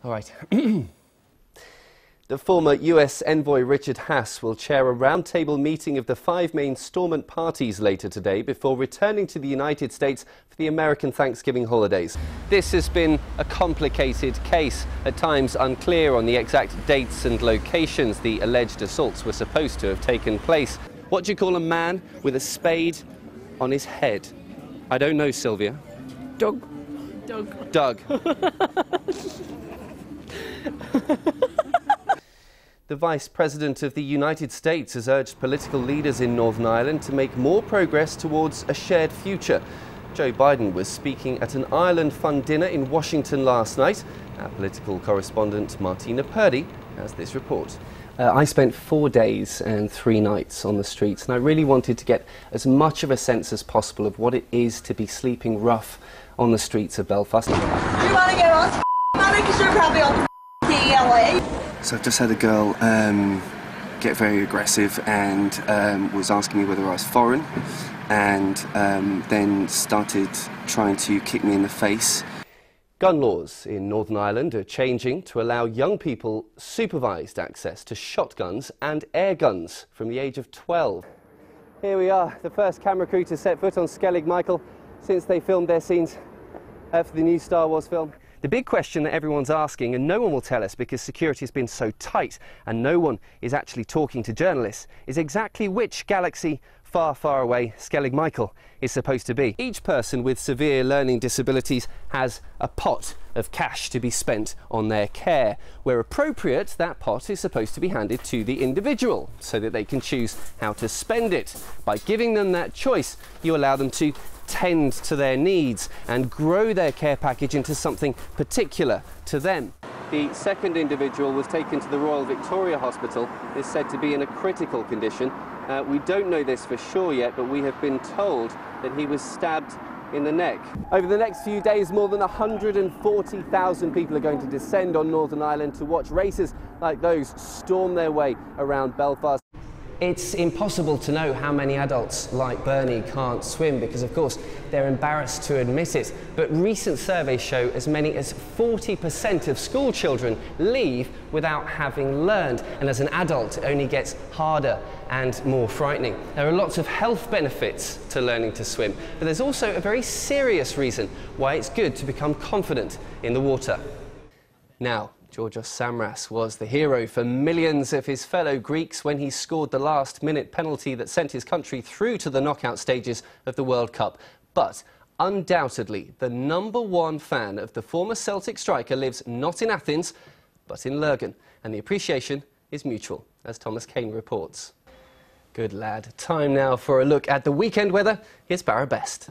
All right. The former US envoy Richard Haass will chair a roundtable meeting of the 5 main Stormont parties later today before returning to the United States for the American Thanksgiving holidays. This has been a complicated case, at times unclear on the exact dates and locations the alleged assaults were supposed to have taken place. What do you call a man with a spade on his head? I don't know, Sylvia. Doug. Doug. The Vice President of the United States has urged political leaders in Northern Ireland to make more progress towards a shared future. Joe Biden was speaking at an Ireland Fund dinner in Washington last night. Our political correspondent Martina Purdy has this report. I spent 4 days and 3 nights on the streets, and I really wanted to get as much of a sense as possible of what it is to be sleeping rough on the streets of Belfast. Do you want to get on money because you're probably on the DLA? So I've just had a girl get very aggressive and was asking me whether I was foreign, and then started trying to kick me in the face. Gun laws in Northern Ireland are changing to allow young people supervised access to shotguns and air guns from the age of 12. Here we are, the first camera crew to set foot on Skellig Michael since they filmed their scenes for the new Star Wars film. The big question that everyone's asking, and no one will tell us because security has been so tight and no one is actually talking to journalists, is exactly which galaxy far, far away Skellig Michael is supposed to be. Each person with severe learning disabilities has a pot of cash to be spent on their care. Where appropriate, that pot is supposed to be handed to the individual so that they can choose how to spend it. By giving them that choice, you allow them to tend to their needs and grow their care package into something particular to them. The second individual was taken to the Royal Victoria Hospital, is said to be in a critical condition. We don't know this for sure yet, but we have been told that he was stabbed in the neck. Over the next few days, more than 140,000 people are going to descend on Northern Ireland to watch races like those storm their way around Belfast. It's impossible to know how many adults like Bernie can't swim because, of course, they're embarrassed to admit it. But recent surveys show as many as 40% of school children leave without having learned. And as an adult, it only gets harder and more frightening. There are lots of health benefits to learning to swim, but there's also a very serious reason why it's good to become confident in the water. Now, Georgios Samras was the hero for millions of his fellow Greeks when he scored the last-minute penalty that sent his country through to the knockout stages of the World Cup. But undoubtedly, the #1 fan of the former Celtic striker lives not in Athens, but in Lurgan, and the appreciation is mutual, as Thomas Kane reports. Good lad. Time now for a look at the weekend weather. Here's Barra Best.